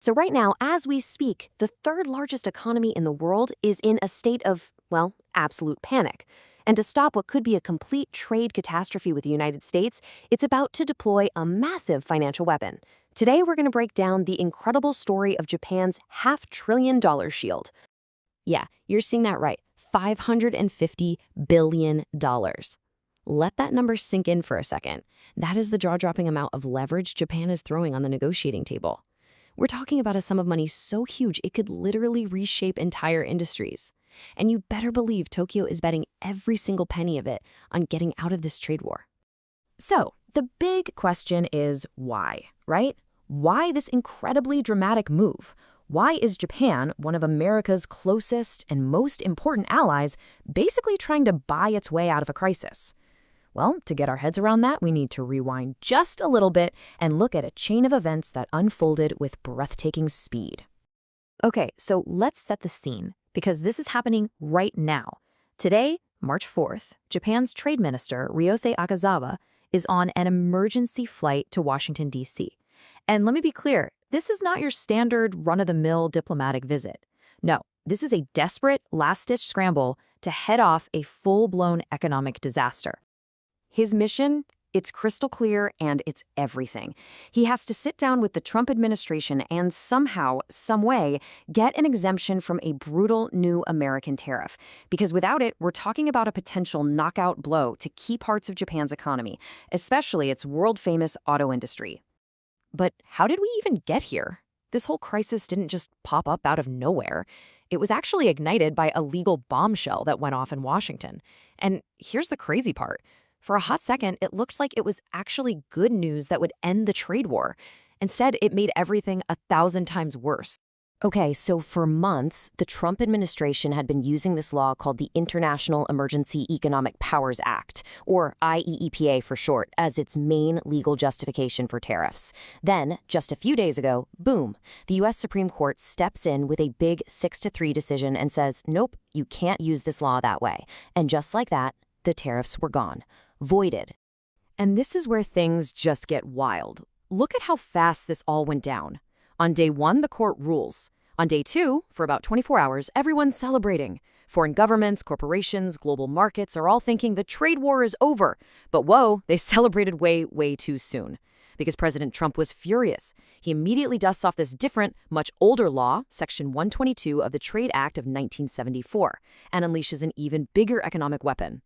So right now, as we speak, the third largest economy in the world is in a state of, well, absolute panic. And to stop what could be a complete trade catastrophe with the United States, it's about to deploy a massive financial weapon. Today, we're going to break down the incredible story of Japan's $500 billion shield. Yeah, you're seeing that right. $550 billion. Let that number sink in for a second. That is the jaw-dropping amount of leverage Japan is throwing on the negotiating table. We're talking about a sum of money so huge it could literally reshape entire industries. And you better believe Tokyo is betting every single penny of it on getting out of this trade war. So, the big question is why, right? Why this incredibly dramatic move? Why is Japan, one of America's closest and most important allies, basically trying to buy its way out of a crisis? Well, to get our heads around that, we need to rewind just a little bit and look at a chain of events that unfolded with breathtaking speed. Okay, so let's set the scene, because this is happening right now. Today, March 4th, Japan's trade minister, Ryosei Akazawa, is on an emergency flight to Washington, D.C. And let me be clear, this is not your standard run-of-the-mill diplomatic visit. No, this is a desperate, last-ditch scramble to head off a full-blown economic disaster. His mission? It's crystal clear and it's everything. He has to sit down with the Trump administration and somehow, some way, get an exemption from a brutal new American tariff. Because without it, we're talking about a potential knockout blow to key parts of Japan's economy, especially its world-famous auto industry. But how did we even get here? This whole crisis didn't just pop up out of nowhere. It was actually ignited by a legal bombshell that went off in Washington. And here's the crazy part. For a hot second, it looked like it was actually good news that would end the trade war. Instead, it made everything 1,000 times worse. Okay, so for months, the Trump administration had been using this law called the International Emergency Economic Powers Act, or IEEPA for short, as its main legal justification for tariffs. Then, just a few days ago, boom, the U.S. Supreme Court steps in with a big 6-3 decision and says, nope, you can't use this law that way. And just like that, the tariffs were gone. Voided. And this is where things just get wild. Look at how fast this all went down. On day 1, the court rules. On day 2, for about 24 hours, everyone's celebrating. Foreign governments, corporations, global markets are all thinking the trade war is over. But whoa, they celebrated way, way too soon. Because President Trump was furious. He immediately dusts off this different, much older law, Section 122 of the Trade Act of 1974, and unleashes an even bigger economic weapon.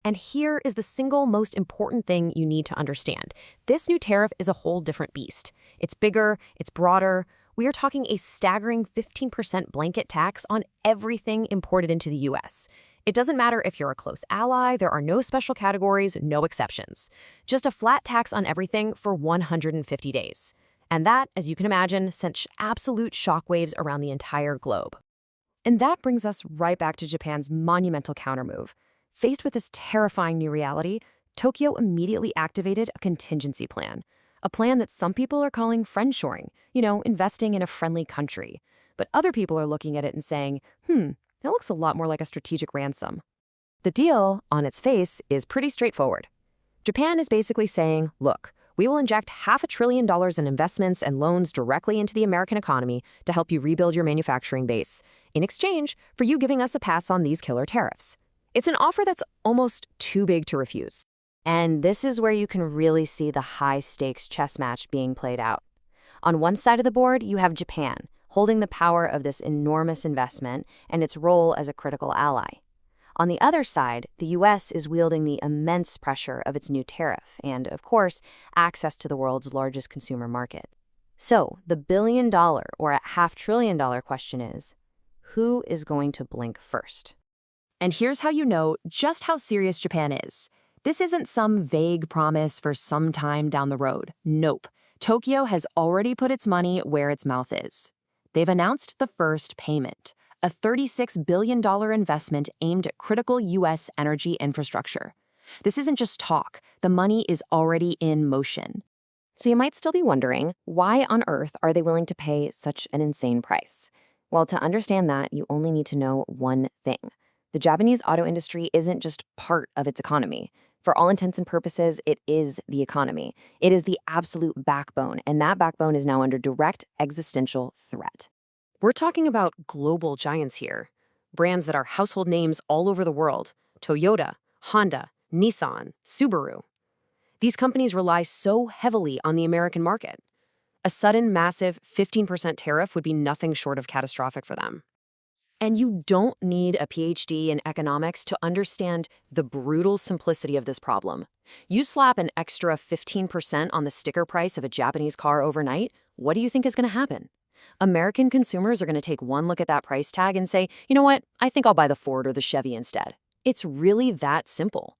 And here is the single most important thing you need to understand. This new tariff is a whole different beast. It's bigger, it's broader. We are talking a staggering 15% blanket tax on everything imported into the U.S. It doesn't matter if you're a close ally, there are no special categories, no exceptions. Just a flat tax on everything for 150 days. And that, as you can imagine, sent absolute shockwaves around the entire globe. And that brings us right back to Japan's monumental countermove. Faced with this terrifying new reality, Tokyo immediately activated a contingency plan. A plan that some people are calling friendshoring, investing in a friendly country. But other people are looking at it and saying, that looks a lot more like a strategic ransom. The deal, on its face, is pretty straightforward. Japan is basically saying, look, we will inject $500 billion in investments and loans directly into the American economy to help you rebuild your manufacturing base, in exchange for you giving us a pass on these killer tariffs. It's an offer that's almost too big to refuse. And this is where you can really see the high-stakes chess match being played out. On one side of the board, you have Japan, holding the power of this enormous investment and its role as a critical ally. On the other side, the U.S. is wielding the immense pressure of its new tariff and, of course, access to the world's largest consumer market. So, the billion-dollar or $500 billion question is, who is going to blink first? And here's how you know just how serious Japan is. This isn't some vague promise for some time down the road. Nope. Tokyo has already put its money where its mouth is. They've announced the first payment, a $36 billion investment aimed at critical U.S. energy infrastructure. This isn't just talk. The money is already in motion. So you might still be wondering, why on earth are they willing to pay such an insane price? Well, to understand that, you only need to know one thing. The Japanese auto industry isn't just part of its economy. For all intents and purposes, it is the economy. It is the absolute backbone, and that backbone is now under direct existential threat. We're talking about global giants here. Brands that are household names all over the world: Toyota, Honda, Nissan, Subaru. These companies rely so heavily on the American market. A sudden, massive 15% tariff would be nothing short of catastrophic for them. And you don't need a PhD in economics to understand the brutal simplicity of this problem. You slap an extra 15% on the sticker price of a Japanese car overnight, what do you think is going to happen? American consumers are going to take one look at that price tag and say, you know what, I think I'll buy the Ford or the Chevy instead. It's really that simple.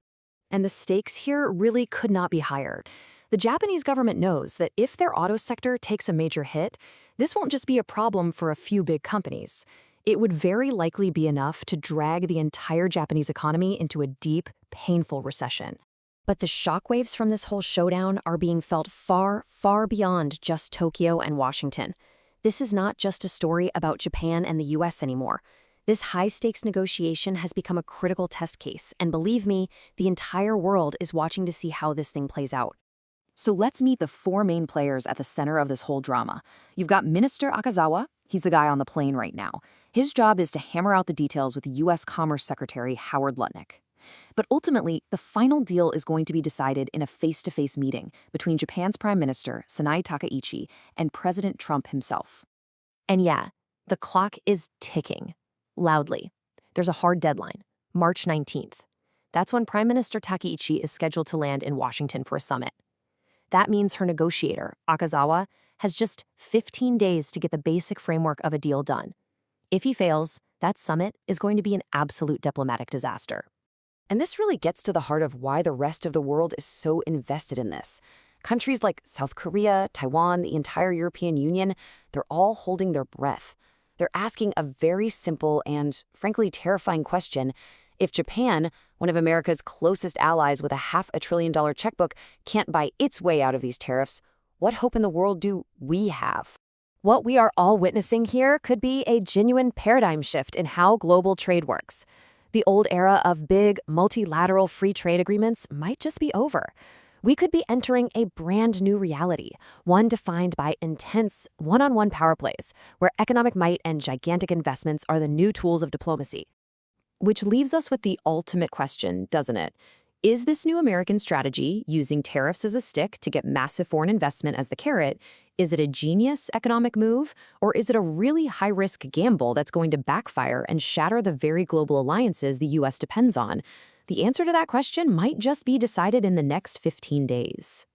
And the stakes here really could not be higher. The Japanese government knows that if their auto sector takes a major hit, this won't just be a problem for a few big companies. It would very likely be enough to drag the entire Japanese economy into a deep, painful recession. But the shockwaves from this whole showdown are being felt far, far beyond just Tokyo and Washington. This is not just a story about Japan and the US anymore. This high-stakes negotiation has become a critical test case, and believe me, the entire world is watching to see how this thing plays out. So let's meet the four main players at the center of this whole drama. You've got Minister Akazawa. He's the guy on the plane right now. His job is to hammer out the details with U.S. Commerce Secretary Howard Lutnick. But ultimately, the final deal is going to be decided in a face-to-face meeting between Japan's Prime Minister, Sanae Takaichi, and President Trump himself. And yeah, the clock is ticking. Loudly. There's a hard deadline, March 19th. That's when Prime Minister Takaichi is scheduled to land in Washington for a summit. That means her negotiator, Akazawa, has just 15 days to get the basic framework of a deal done. If he fails, that summit is going to be an absolute diplomatic disaster. And this really gets to the heart of why the rest of the world is so invested in this. Countries like South Korea, Taiwan, the entire European Union, they're all holding their breath. They're asking a very simple and, frankly, terrifying question. If Japan, one of America's closest allies with a $500 billion checkbook, can't buy its way out of these tariffs, what hope in the world do we have? What we are all witnessing here could be a genuine paradigm shift in how global trade works. The old era of big, multilateral free trade agreements might just be over. We could be entering a brand new reality, one defined by intense one-on-one power plays, where economic might and gigantic investments are the new tools of diplomacy. Which leaves us with the ultimate question, doesn't it? Is this new American strategy, using tariffs as a stick to get massive foreign investment as the carrot, is it a genius economic move, or is it a really high-risk gamble that's going to backfire and shatter the very global alliances the U.S. depends on? The answer to that question might just be decided in the next 15 days.